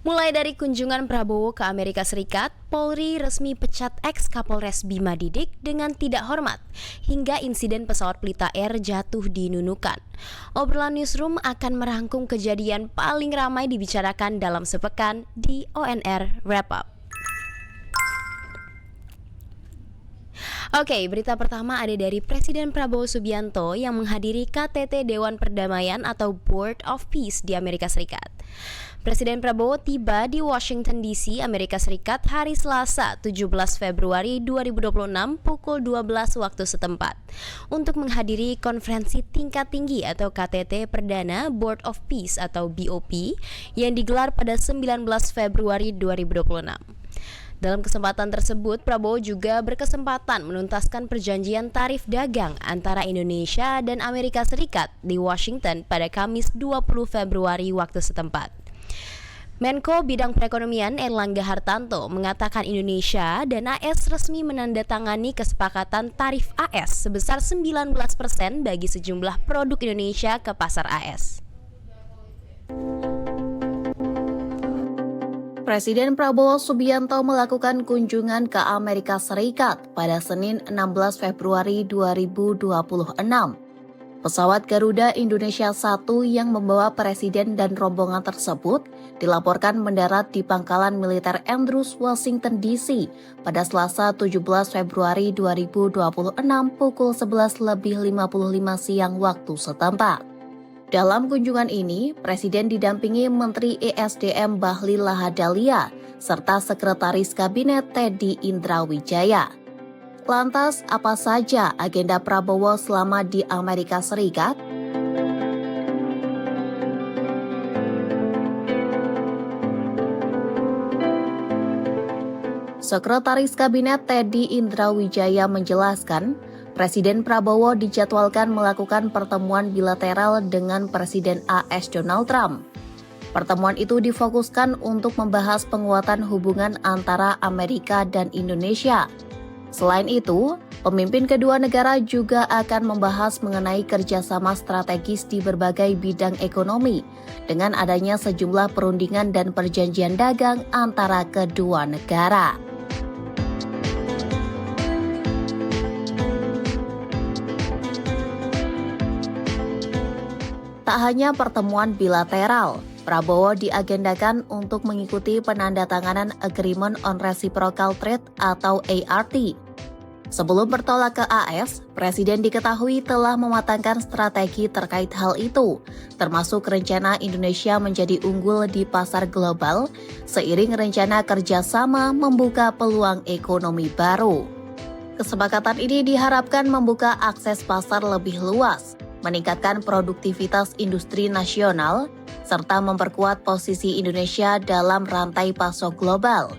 Mulai dari kunjungan Prabowo ke Amerika Serikat, Polri resmi pecat ex-Kapolres Bima Didik dengan tidak hormat, hingga insiden pesawat Pelita Air jatuh di Nunukan. Obrolan Newsroom akan merangkum kejadian paling ramai dibicarakan dalam sepekan di ONR Wrap Up. Oke, berita pertama ada dari Presiden Prabowo Subianto yang menghadiri KTT Dewan Perdamaian atau Board of Peace di Amerika Serikat. Presiden Prabowo tiba di Washington DC, Amerika Serikat hari Selasa 17 Februari 2026 pukul 12 waktu setempat untuk menghadiri konferensi tingkat tinggi atau KTT Perdana Board of Peace atau BOP yang digelar pada 19 Februari 2026. Dalam kesempatan tersebut, Prabowo juga berkesempatan menuntaskan perjanjian tarif dagang antara Indonesia dan Amerika Serikat di Washington pada Kamis 20 Februari waktu setempat. Menko Bidang Perekonomian Erlangga Hartanto mengatakan Indonesia dan AS resmi menandatangani kesepakatan tarif AS sebesar 19% bagi sejumlah produk Indonesia ke pasar AS. Presiden Prabowo Subianto melakukan kunjungan ke Amerika Serikat pada Senin 16 Februari 2026. Pesawat Garuda Indonesia 1 yang membawa Presiden dan rombongan tersebut dilaporkan mendarat di Pangkalan Militer Andrews, Washington DC pada Selasa 17 Februari 2026 pukul 11.55 siang waktu setempat. Dalam kunjungan ini, Presiden didampingi Menteri ESDM Bahlil Lahadalia serta Sekretaris Kabinet Teddy Indrawijaya. Lantas, apa saja agenda Prabowo selama di Amerika Serikat? Sekretaris Kabinet Teddy Indrawijaya menjelaskan, Presiden Prabowo dijadwalkan melakukan pertemuan bilateral dengan Presiden AS Donald Trump. Pertemuan itu difokuskan untuk membahas penguatan hubungan antara Amerika dan Indonesia. Selain itu, pemimpin kedua negara juga akan membahas mengenai kerjasama strategis di berbagai bidang ekonomi dengan adanya sejumlah perundingan dan perjanjian dagang antara kedua negara. Tak hanya pertemuan bilateral, Prabowo diagendakan untuk mengikuti penandatanganan Agreement on Reciprocal Trade atau ART. Sebelum bertolak ke AS, Presiden diketahui telah mematangkan strategi terkait hal itu, termasuk rencana Indonesia menjadi unggul di pasar global, seiring rencana kerjasama membuka peluang ekonomi baru. Kesepakatan ini diharapkan membuka akses pasar lebih luas, meningkatkan produktivitas industri nasional, serta memperkuat posisi Indonesia dalam rantai pasok global.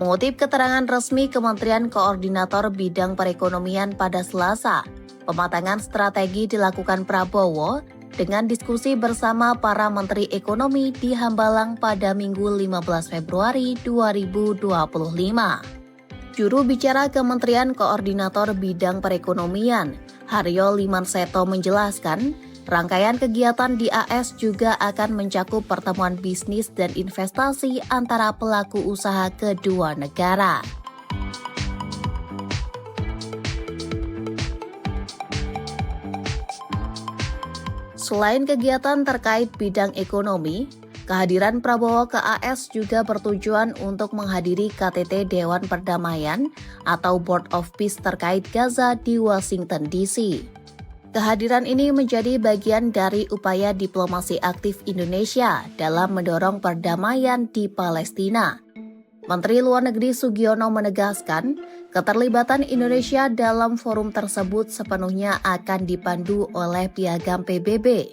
Mengutip keterangan resmi Kementerian Koordinator Bidang Perekonomian pada Selasa, pematangan strategi dilakukan Prabowo dengan diskusi bersama para Menteri Ekonomi di Hambalang pada Minggu 15 Februari 2025. Juru bicara Kementerian Koordinator Bidang Perekonomian, Haryo Limanseto menjelaskan, rangkaian kegiatan di AS juga akan mencakup pertemuan bisnis dan investasi antara pelaku usaha kedua negara. Selain kegiatan terkait bidang ekonomi, kehadiran Prabowo ke AS juga bertujuan untuk menghadiri KTT Dewan Perdamaian atau Board of Peace terkait Gaza di Washington DC. Kehadiran ini menjadi bagian dari upaya diplomasi aktif Indonesia dalam mendorong perdamaian di Palestina. Menteri Luar Negeri Sugiono menegaskan, keterlibatan Indonesia dalam forum tersebut sepenuhnya akan dipandu oleh Piagam PBB.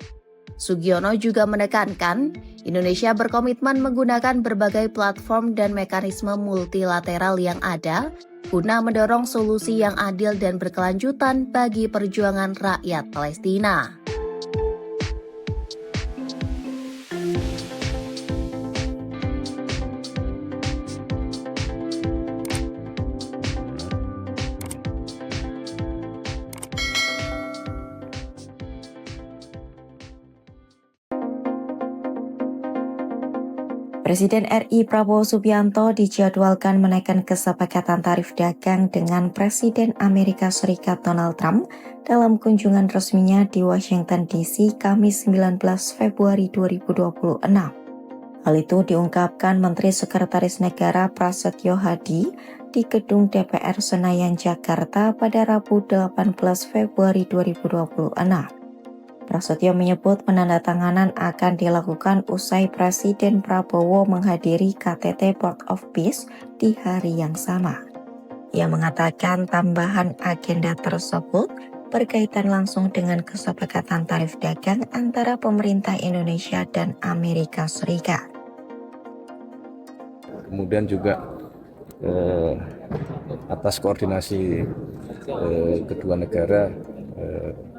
Sugiono juga menekankan, Indonesia berkomitmen menggunakan berbagai platform dan mekanisme multilateral yang ada guna mendorong solusi yang adil dan berkelanjutan bagi perjuangan rakyat Palestina. Presiden RI Prabowo Subianto dijadwalkan menaikkan kesepakatan tarif dagang dengan Presiden Amerika Serikat Donald Trump dalam kunjungan resminya di Washington DC Kamis 19 Februari 2026. Hal itu diungkapkan Menteri Sekretaris Negara Prasetyo Hadi di Gedung DPR Senayan, Jakarta pada Rabu 18 Februari 2026. Prasetyo menyebut penandatanganan akan dilakukan usai Presiden Prabowo menghadiri KTT Port of Peace di hari yang sama. Ia mengatakan tambahan agenda tersebut berkaitan langsung dengan kesepakatan tarif dagang antara pemerintah Indonesia dan Amerika Serikat. Kemudian juga atas koordinasi kedua negara,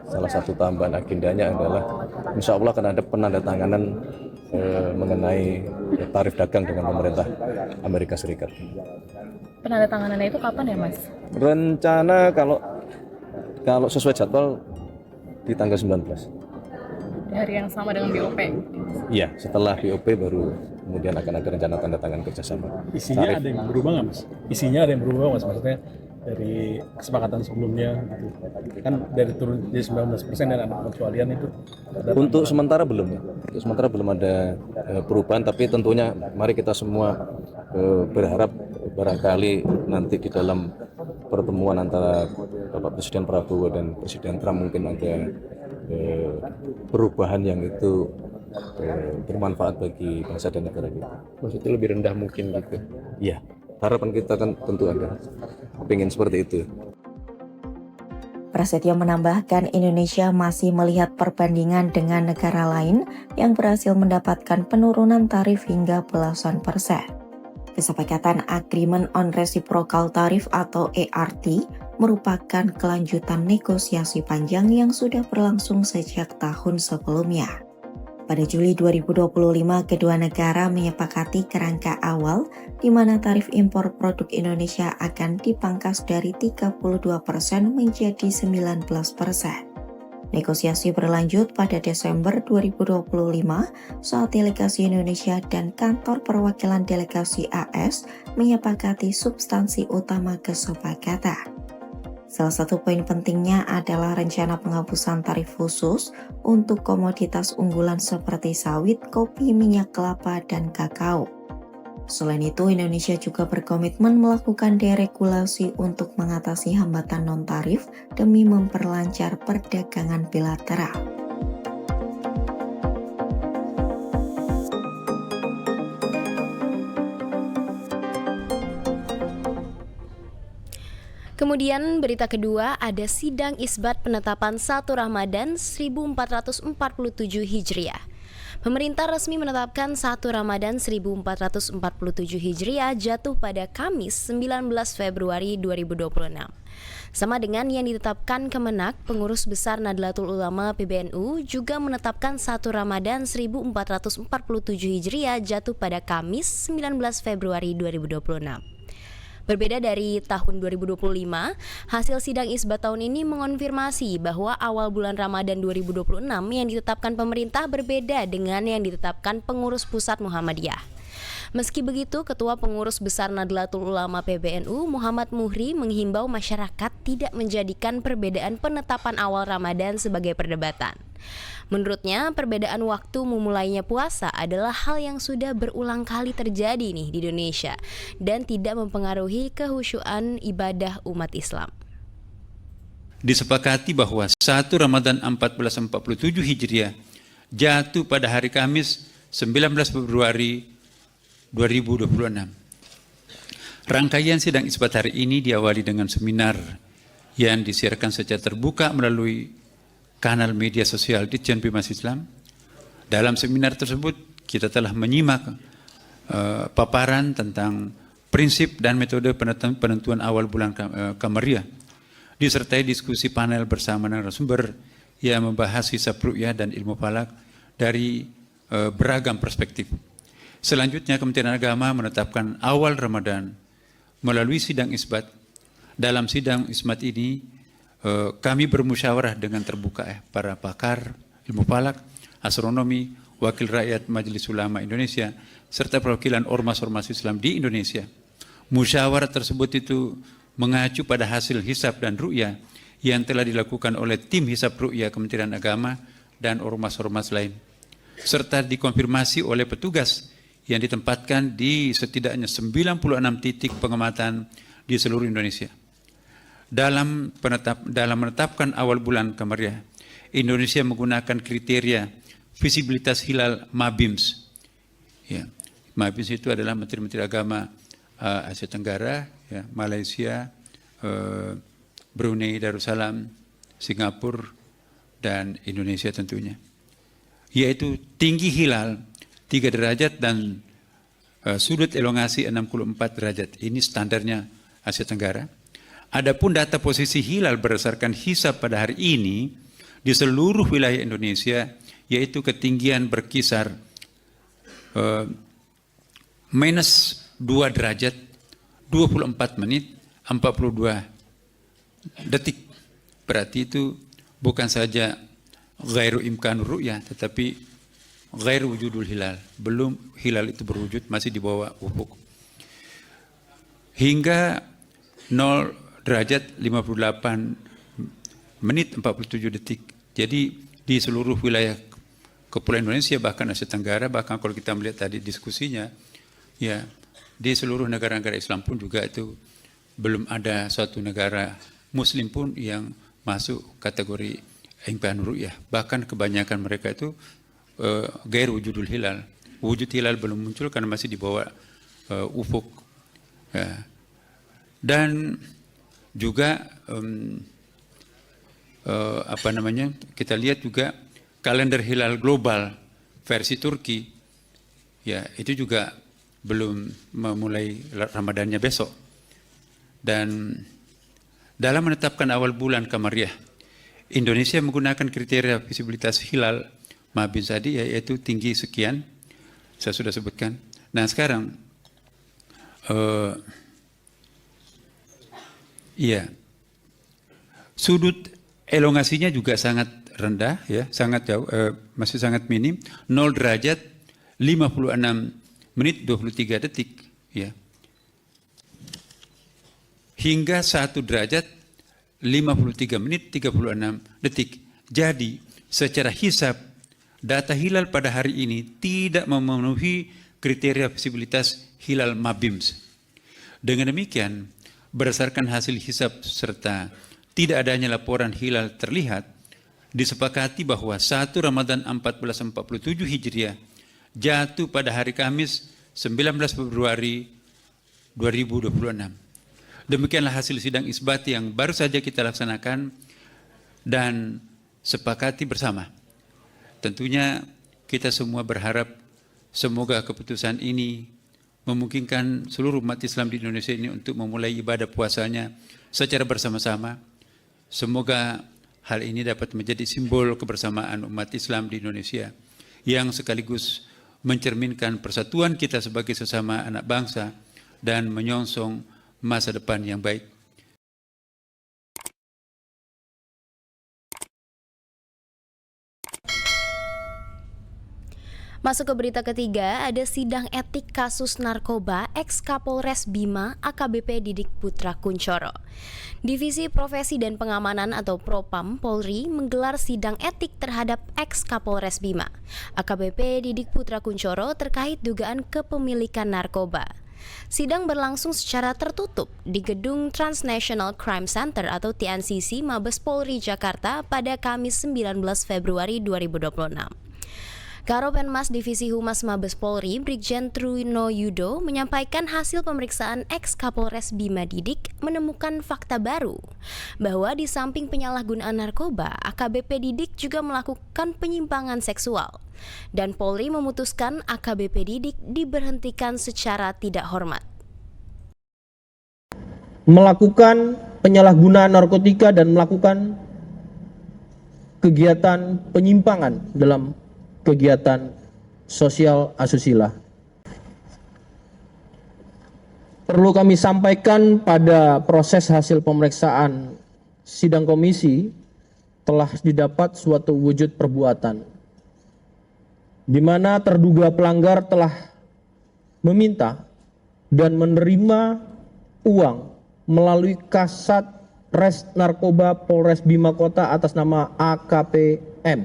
salah satu tambahan agendanya adalah insya Allah akan ada penandatanganan mengenai tarif dagang dengan pemerintah Amerika Serikat. Penandatanganannya itu kapan ya, Mas? Rencana kalau sesuai jadwal di tanggal 19. Di hari yang sama dengan BOP? Iya, setelah BOP baru kemudian akan ada rencana tanda tangan kerjasama. Isinya ada yang berubah nggak, Mas? Isinya ada yang berubah, Mas? Maksudnya dari kesepakatan sebelumnya gitu. Kan dari turun jadi 19% dan ada pengecualian itu. Untuk sementara belum ya. Untuk sementara belum ada perubahan, tapi tentunya mari kita semua berharap barangkali nanti di dalam pertemuan antara Bapak Presiden Prabowo dan Presiden Trump mungkin ada perubahan yang itu bermanfaat bagi bangsa dan negara kita. Maksudnya lebih rendah mungkin gitu? Iya, harapan kita kan tentu ada, pengen seperti itu. Prasetyo menambahkan Indonesia masih melihat perbandingan dengan negara lain yang berhasil mendapatkan penurunan tarif hingga belasan persen. Kesepakatan Agreement on Reciprocal Tariff atau ART merupakan kelanjutan negosiasi panjang yang sudah berlangsung sejak tahun sebelumnya. Pada Juli 2025, kedua negara menyepakati kerangka awal di mana tarif impor produk Indonesia akan dipangkas dari 32% menjadi 19%. Negosiasi berlanjut pada Desember 2025 saat delegasi Indonesia dan kantor perwakilan delegasi AS menyepakati substansi utama kesepakatan. Salah satu poin pentingnya adalah rencana penghapusan tarif khusus untuk komoditas unggulan seperti sawit, kopi, minyak kelapa, dan kakao. Selain itu, Indonesia juga berkomitmen melakukan deregulasi untuk mengatasi hambatan non-tarif demi memperlancar perdagangan bilateral. Kemudian berita kedua, ada sidang isbat penetapan 1 Ramadan 1447 Hijriah. Pemerintah resmi menetapkan 1 Ramadan 1447 Hijriah jatuh pada Kamis 19 Februari 2026. Sama dengan yang ditetapkan Kemenak, Pengurus Besar Nahdlatul Ulama PBNU juga menetapkan 1 Ramadan 1447 Hijriah jatuh pada Kamis 19 Februari 2026. Berbeda dari tahun 2025, hasil sidang isbat tahun ini mengonfirmasi bahwa awal bulan Ramadan 2026 yang ditetapkan pemerintah berbeda dengan yang ditetapkan Pengurus Pusat Muhammadiyah. Meski begitu, Ketua Pengurus Besar Nahdlatul Ulama PBNU Muhammad Muhri menghimbau masyarakat tidak menjadikan perbedaan penetapan awal Ramadan sebagai perdebatan. Menurutnya, perbedaan waktu memulainya puasa adalah hal yang sudah berulang kali terjadi nih di Indonesia dan tidak mempengaruhi kehusyuan ibadah umat Islam. Disepakati bahwa 1 Ramadan 1447 Hijriah jatuh pada hari Kamis 19 Februari 2026. Rangkaian sidang isbat hari ini diawali dengan seminar yang disiarkan secara terbuka melalui kanal media sosial Ditjen Bimas Islam. Dalam seminar tersebut kita telah menyimak paparan tentang prinsip dan metode penentuan awal bulan Qamariyah, disertai diskusi panel bersama narasumber yang membahas hisab ru'yah dan ilmu falak dari beragam perspektif. Selanjutnya Kementerian Agama menetapkan awal Ramadan melalui sidang isbat. Dalam sidang isbat ini kami bermusyawarah dengan terbuka para pakar ilmu falak, astronomi, Wakil Rakyat Majelis Ulama Indonesia, serta perwakilan ormas-ormas Islam di Indonesia. Musyawarah tersebut itu mengacu pada hasil hisab dan ru'yah yang telah dilakukan oleh tim hisab ru'yah Kementerian Agama dan ormas-ormas lain, serta dikonfirmasi oleh petugas yang ditempatkan di setidaknya 96 titik pengamatan di seluruh Indonesia. Dalam menetapkan awal bulan Kamariah, Indonesia menggunakan kriteria visibilitas hilal MABIMS. Ya, MABIMS itu adalah Menteri-Menteri Agama Asia Tenggara, ya, Malaysia, Brunei Darussalam, Singapura, dan Indonesia tentunya. Yaitu tinggi hilal 3 derajat dan sudut elongasi 64 derajat. Ini standarnya Asia Tenggara. Adapun data posisi hilal berdasarkan hisab pada hari ini di seluruh wilayah Indonesia, yaitu ketinggian berkisar minus 2 derajat, 24 menit, 42 detik. Berarti itu bukan saja ghairu imkanur ru'yah, tetapi ghairu wujudul hilal. Belum hilal itu berwujud, masih di bawah ufuk. Hingga 0 derajat 58 menit 47 detik. Jadi di seluruh wilayah Kepulauan Indonesia, bahkan Asia Tenggara, bahkan kalau kita melihat tadi diskusinya, ya di seluruh negara-negara Islam pun juga itu belum ada suatu negara Muslim pun yang masuk kategori imkanur ru'yah. Bahkan kebanyakan mereka itu gair wujudul hilal. Wujud hilal belum muncul karena masih di bawah ufuk. Ya. Dan juga kita lihat juga kalender hilal global versi Turki, ya itu juga belum memulai Ramadannya besok. Dan dalam menetapkan awal bulan Kamariah, Indonesia menggunakan kriteria visibilitas hilal MABIMS tadi, yaitu tinggi sekian, saya sudah sebutkan. Nah sekarang, sudut elongasinya juga sangat rendah, ya, sangat jauh, masih sangat minim, 0 derajat 56 menit 23 detik, ya. Hingga 1 derajat 53 menit 36 detik. Jadi, secara hisab, data hilal pada hari ini tidak memenuhi kriteria visibilitas hilal MABIMS. Dengan demikian, berdasarkan hasil hisab serta tidak adanya laporan hilal terlihat, disepakati bahwa 1 Ramadan 1447 Hijriah jatuh pada hari Kamis 19 Februari 2026. Demikianlah hasil sidang isbat yang baru saja kita laksanakan dan sepakati bersama. Tentunya kita semua berharap semoga keputusan ini memungkinkan seluruh umat Islam di Indonesia ini untuk memulai ibadah puasanya secara bersama-sama. Semoga hal ini dapat menjadi simbol kebersamaan umat Islam di Indonesia yang sekaligus mencerminkan persatuan kita sebagai sesama anak bangsa dan menyongsong masa depan yang baik. Masuk ke berita ketiga, ada sidang etik kasus narkoba ex-Kapolres Bima AKBP Didik Putra Kunchoro. Divisi Profesi dan Pengamanan atau Propam Polri menggelar sidang etik terhadap ex-Kapolres Bima AKBP Didik Putra Kunchoro terkait dugaan kepemilikan narkoba. Sidang berlangsung secara tertutup di Gedung Transnational Crime Center atau TNCC Mabes Polri Jakarta pada Kamis 19 Februari 2026. Karopenmas Divisi Humas Mabes Polri, Brigjen Truno Yudo, menyampaikan hasil pemeriksaan ex-Kapolres Bima Didik menemukan fakta baru bahwa di samping penyalahgunaan narkoba, AKBP Didik juga melakukan penyimpangan seksual. Dan Polri memutuskan AKBP Didik diberhentikan secara tidak hormat. Melakukan penyalahgunaan narkotika dan melakukan kegiatan penyimpangan dalam kegiatan sosial asusila. Perlu kami sampaikan pada proses hasil pemeriksaan sidang komisi telah didapat suatu wujud perbuatan di mana terduga pelanggar telah meminta dan menerima uang melalui Kasat Res Narkoba Polres Bima Kota atas nama AKP-M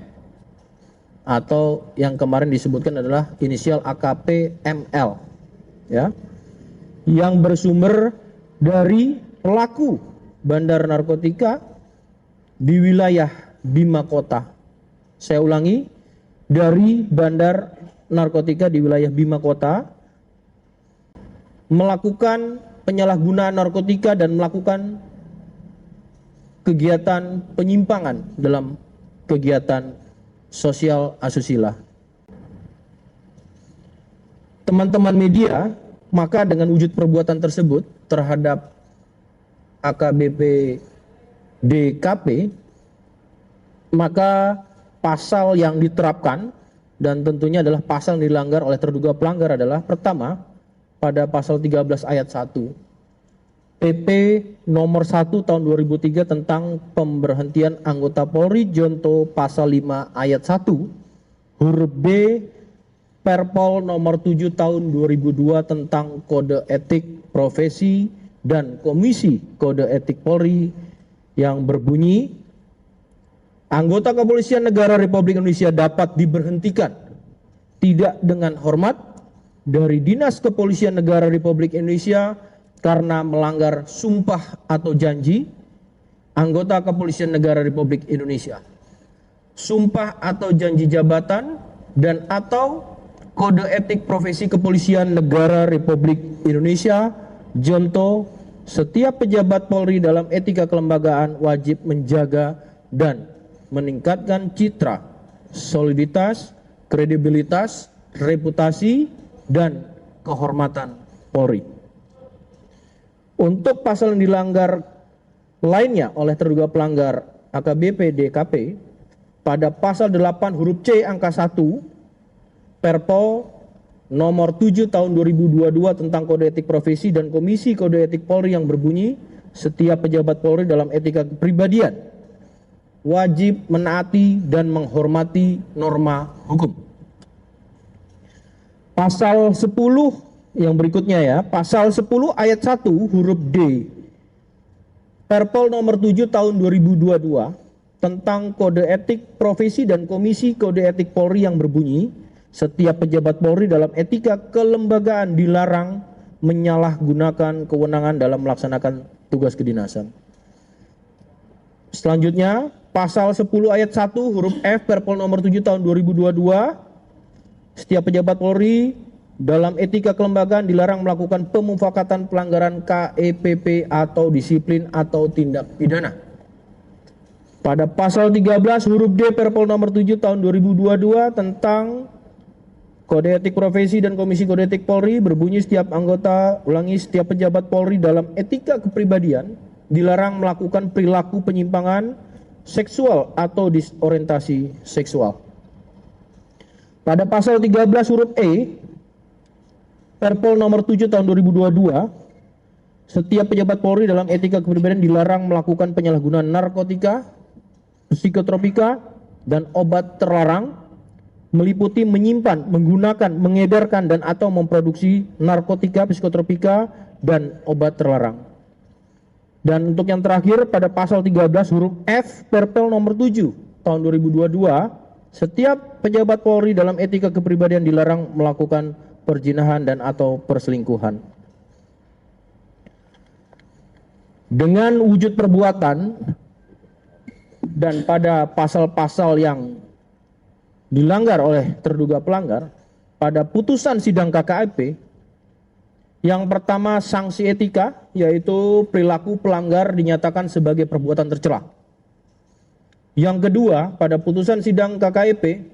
atau yang kemarin disebutkan adalah inisial AKP-ML, ya, yang bersumber dari pelaku bandar narkotika di wilayah Bima Kota. Saya ulangi, dari bandar narkotika di wilayah Bima Kota melakukan penyalahgunaan narkotika dan melakukan kegiatan penyimpangan dalam kegiatan sosial asusila. Teman-teman media, maka dengan wujud perbuatan tersebut terhadap AKBP DKP, maka pasal yang diterapkan dan tentunya adalah pasal yang dilanggar oleh terduga pelanggar adalah pertama, pada pasal 13 ayat 1 PP nomor 1 tahun 2003 tentang pemberhentian anggota Polri Jonto pasal 5 ayat 1 huruf B Perpol nomor 7 tahun 2002 tentang kode etik profesi dan Komisi Kode Etik Polri yang berbunyi anggota Kepolisian Negara Republik Indonesia dapat diberhentikan tidak dengan hormat dari Dinas Kepolisian Negara Republik Indonesia karena melanggar sumpah atau janji anggota Kepolisian Negara Republik Indonesia, sumpah atau janji jabatan dan atau kode etik profesi Kepolisian Negara Republik Indonesia. Jonto, setiap pejabat Polri dalam etika kelembagaan wajib menjaga dan meningkatkan citra, soliditas, kredibilitas, reputasi, dan kehormatan Polri. Untuk pasal yang dilanggar lainnya oleh terduga pelanggar AKBP DKP pada pasal 8 huruf C angka 1 Perpol nomor 7 tahun 2022 tentang kode etik profesi dan Komisi Kode Etik Polri yang berbunyi setiap pejabat Polri dalam etika kepribadian wajib menaati dan menghormati norma hukum. Pasal 10 yang berikutnya ya, pasal 10 ayat 1 huruf D Perpol nomor 7 tahun 2022 tentang kode etik profesi dan Komisi Kode Etik Polri yang berbunyi setiap pejabat Polri dalam etika kelembagaan dilarang menyalahgunakan kewenangan dalam melaksanakan tugas kedinasan. Selanjutnya, pasal 10 ayat 1 huruf F Perpol nomor 7 tahun 2022 setiap pejabat Polri dalam etika kelembagaan dilarang melakukan pemufakatan pelanggaran KEPP atau disiplin atau tindak pidana. Pada pasal 13 huruf D Perpol nomor 7 tahun 2022 tentang kode etik profesi dan Komisi Kode Etik Polri berbunyi setiap setiap pejabat Polri dalam etika kepribadian dilarang melakukan perilaku penyimpangan seksual atau disorientasi seksual. Pada pasal 13 huruf E Perpol nomor 7 tahun 2022 setiap pejabat Polri dalam etika kepribadian dilarang melakukan penyalahgunaan narkotika, psikotropika, dan obat terlarang meliputi menyimpan, menggunakan, mengedarkan dan atau memproduksi narkotika, psikotropika, dan obat terlarang. Dan untuk yang terakhir pada pasal 13 huruf F Perpol nomor 7 tahun 2022 setiap pejabat Polri dalam etika kepribadian dilarang melakukan perzinahan dan atau perselingkuhan. Dengan wujud perbuatan dan pada pasal-pasal yang dilanggar oleh terduga pelanggar, pada putusan sidang KKEP, yang pertama sanksi etika, yaitu perilaku pelanggar dinyatakan sebagai perbuatan tercela. Yang kedua, pada putusan sidang KKEP,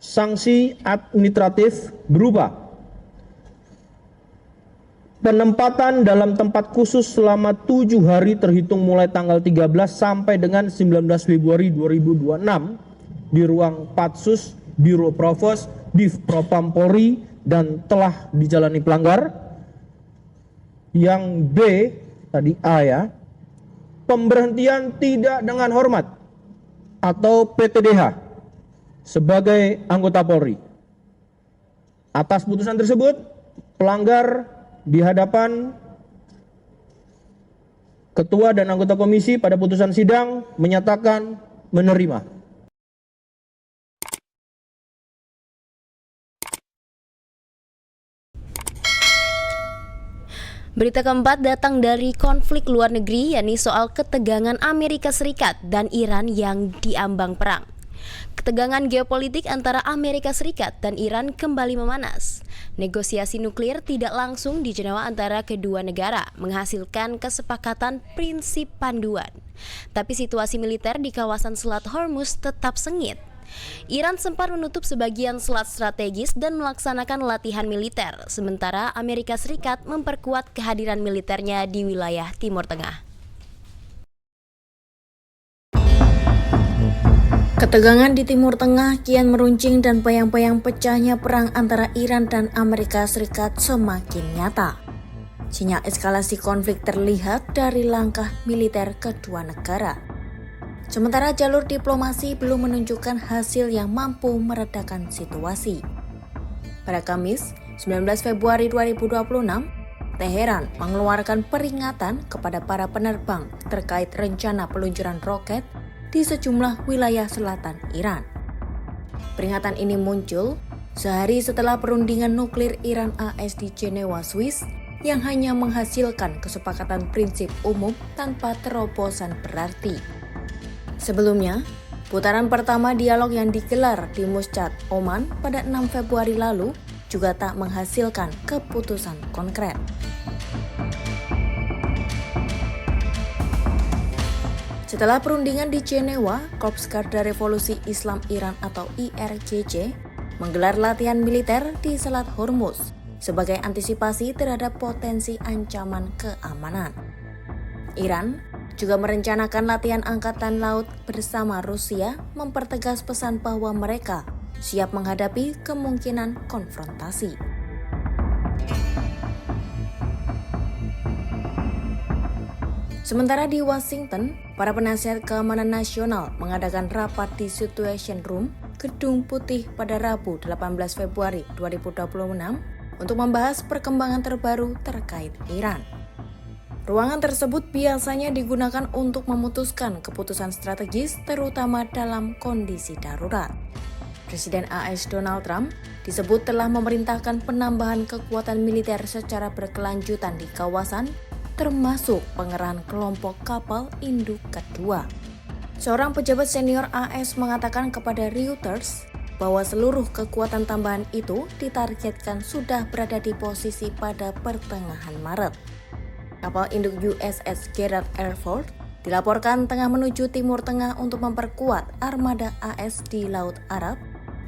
sanksi administratif berupa penempatan dalam tempat khusus selama 7 hari terhitung mulai tanggal 13 sampai dengan 19 Februari 2026 di ruang Patsus Biro Provos Div Propam Polri dan telah dijalani pelanggar. Yang B, tadi A ya, pemberhentian tidak dengan hormat atau PTDH sebagai anggota Polri Atas putusan tersebut, pelanggar di hadapan Ketua dan anggota komisi pada putusan sidang menyatakan menerima. Berita keempat datang dari konflik luar negeri, yakni soal ketegangan Amerika Serikat dan Iran yang diambang perang. Ketegangan geopolitik antara Amerika Serikat dan Iran kembali memanas. Negosiasi nuklir tidak langsung di Jenewa antara kedua negara menghasilkan kesepakatan prinsip panduan. Tapi situasi militer di kawasan Selat Hormuz tetap sengit. Iran sempat menutup sebagian selat strategis dan melaksanakan latihan militer, sementara Amerika Serikat memperkuat kehadiran militernya di wilayah Timur Tengah. Ketegangan di Timur Tengah kian meruncing dan bayang-bayang pecahnya perang antara Iran dan Amerika Serikat semakin nyata. Sinyal eskalasi konflik terlihat dari langkah militer kedua negara. Sementara jalur diplomasi belum menunjukkan hasil yang mampu meredakan situasi. Pada Kamis, 19 Februari 2026, Teheran mengeluarkan peringatan kepada para penerbang terkait rencana peluncuran roket di sejumlah wilayah selatan Iran. Peringatan ini muncul sehari setelah perundingan nuklir Iran AS di Jenewa, Swiss yang hanya menghasilkan kesepakatan prinsip umum tanpa terobosan berarti. Sebelumnya, putaran pertama dialog yang digelar di Muscat, Oman pada 6 Februari lalu juga tak menghasilkan keputusan konkret. Setelah perundingan di Jenewa, Korps Garda Revolusi Islam Iran atau IRGC menggelar latihan militer di Selat Hormuz sebagai antisipasi terhadap potensi ancaman keamanan. Iran juga merencanakan latihan angkatan laut bersama Rusia mempertegas pesan bahwa mereka siap menghadapi kemungkinan konfrontasi. Sementara di Washington, para penasihat keamanan nasional mengadakan rapat di Situation Room, Gedung Putih pada Rabu 18 Februari 2026 untuk membahas perkembangan terbaru terkait Iran. Ruangan tersebut biasanya digunakan untuk memutuskan keputusan strategis terutama dalam kondisi darurat. Presiden AS Donald Trump disebut telah memerintahkan penambahan kekuatan militer secara berkelanjutan di kawasan, termasuk pengerahan kelompok kapal induk kedua. Seorang pejabat senior AS mengatakan kepada Reuters bahwa seluruh kekuatan tambahan itu ditargetkan sudah berada di posisi pada pertengahan Maret. Kapal induk USS Gerald R. Ford dilaporkan tengah menuju Timur Tengah untuk memperkuat armada AS di Laut Arab,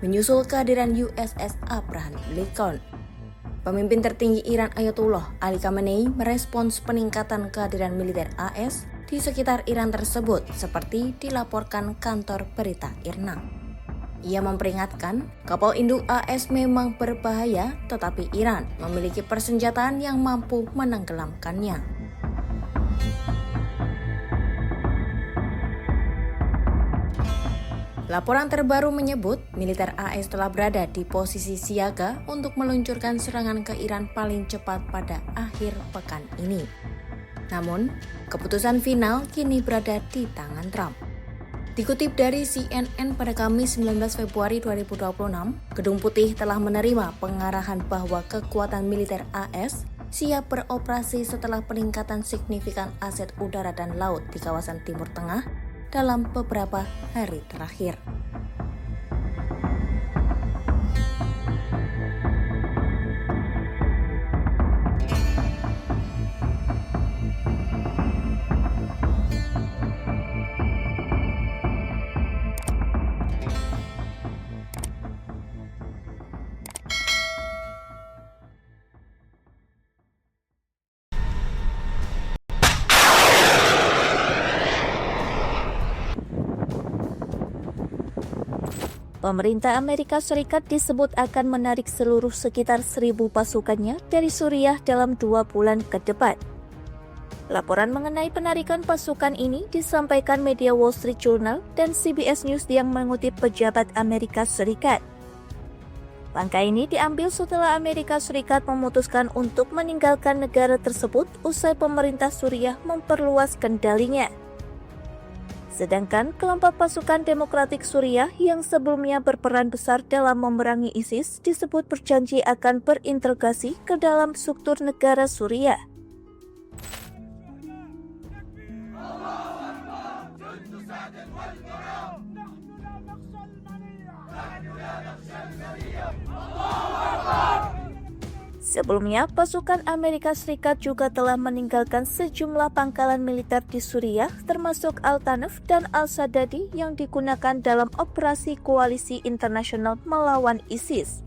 menyusul kehadiran USS Abraham Lincoln. Pemimpin tertinggi Iran Ayatollah Ali Khamenei merespons peningkatan kehadiran militer AS di sekitar Iran tersebut seperti dilaporkan kantor berita IRNA. Ia memperingatkan kapal induk AS memang berbahaya, tetapi Iran memiliki persenjataan yang mampu menenggelamkannya. Laporan terbaru menyebut militer AS telah berada di posisi siaga untuk meluncurkan serangan ke Iran paling cepat pada akhir pekan ini. Namun, keputusan final kini berada di tangan Trump. Dikutip dari CNN pada Kamis 19 Februari 2026, Gedung Putih telah menerima pengarahan bahwa kekuatan militer AS siap beroperasi setelah peningkatan signifikan aset udara dan laut di kawasan Timur Tengah dalam beberapa hari terakhir. Pemerintah Amerika Serikat disebut akan menarik seluruh sekitar 1.000 pasukannya dari Suriah dalam 2 bulan ke depan. Laporan mengenai penarikan pasukan ini disampaikan media Wall Street Journal dan CBS News yang mengutip pejabat Amerika Serikat. Langkah ini diambil setelah Amerika Serikat memutuskan untuk meninggalkan negara tersebut usai pemerintah Suriah memperluas kendalinya. Sedangkan kelompok pasukan demokratik Suriah yang sebelumnya berperan besar dalam memerangi ISIS disebut berjanji akan berintegrasi ke dalam struktur negara Suriah. Sebelumnya, pasukan Amerika Serikat juga telah meninggalkan sejumlah pangkalan militer di Suriah, termasuk Al-Tanf dan Al-Sadadi yang digunakan dalam operasi koalisi internasional melawan ISIS.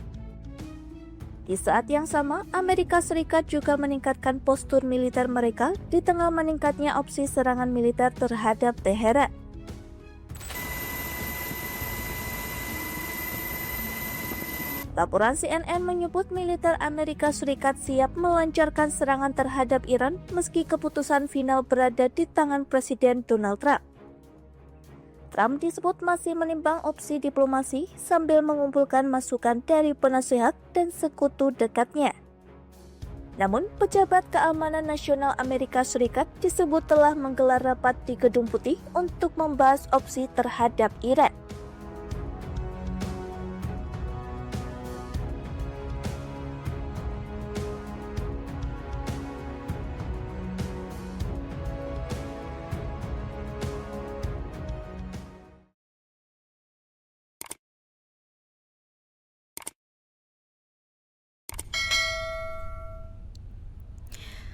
Di saat yang sama, Amerika Serikat juga meningkatkan postur militer mereka di tengah meningkatnya opsi serangan militer terhadap Teheran. Laporan CNN menyebut militer Amerika Serikat siap melancarkan serangan terhadap Iran meski keputusan final berada di tangan Presiden Donald Trump. Trump disebut masih menimbang opsi diplomasi sambil mengumpulkan masukan dari penasehat dan sekutu dekatnya. Namun, pejabat keamanan nasional Amerika Serikat disebut telah menggelar rapat di Gedung Putih untuk membahas opsi terhadap Iran.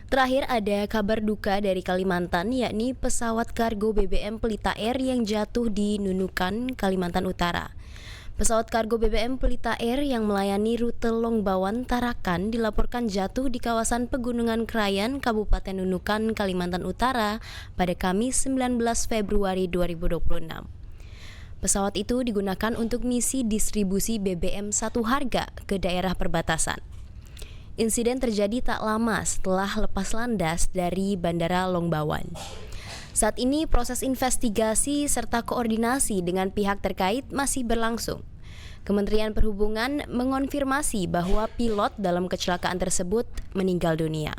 Terakhir ada kabar duka dari Kalimantan, yakni pesawat kargo BBM Pelita Air yang jatuh di Nunukan, Kalimantan Utara. Pesawat kargo BBM Pelita Air yang melayani rute Longbawan Tarakan dilaporkan jatuh di kawasan Pegunungan Krayan, Kabupaten Nunukan, Kalimantan Utara pada Kamis 19 Februari 2026. Pesawat itu digunakan untuk misi distribusi BBM satu harga ke daerah perbatasan. Insiden terjadi tak lama setelah lepas landas dari Bandara Longbawan. Saat ini proses investigasi serta koordinasi dengan pihak terkait masih berlangsung. Kementerian Perhubungan mengonfirmasi bahwa pilot dalam kecelakaan tersebut meninggal dunia.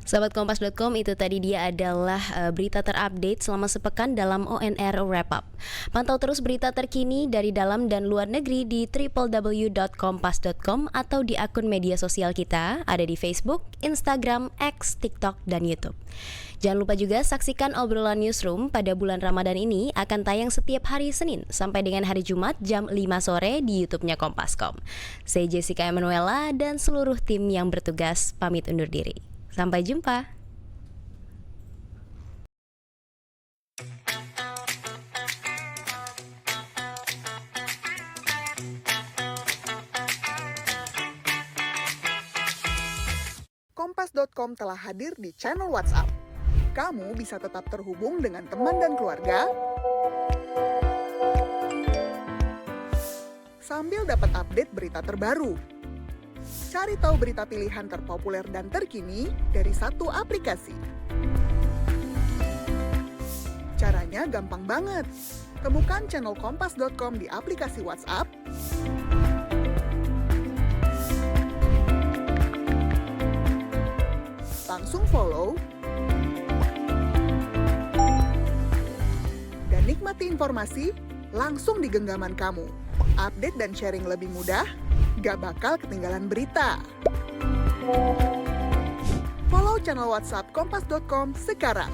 Sahabat Kompas.com, itu tadi dia adalah berita terupdate selama sepekan dalam ONR Wrap Up. Pantau terus berita terkini dari dalam dan luar negeri di www.kompas.com atau di akun media sosial kita, ada di Facebook, Instagram, X, TikTok, dan YouTube. Jangan lupa juga saksikan obrolan Newsroom pada bulan Ramadan ini akan tayang setiap hari Senin sampai dengan hari Jumat jam 5 sore di YouTube-nya Kompas.com. Saya Jessica Emanuela dan seluruh tim yang bertugas pamit undur diri. Sampai jumpa. Kompas.com telah hadir di channel WhatsApp. Kamu bisa tetap terhubung dengan teman dan keluarga sambil dapat update berita terbaru. Cari tahu berita pilihan terpopuler dan terkini dari satu aplikasi. Caranya gampang banget. Temukan channel Kompas.com di aplikasi WhatsApp, langsung follow, dan nikmati informasi langsung di genggaman kamu. Update dan sharing lebih mudah, gak bakal ketinggalan berita. Follow channel WhatsApp Kompas.com sekarang.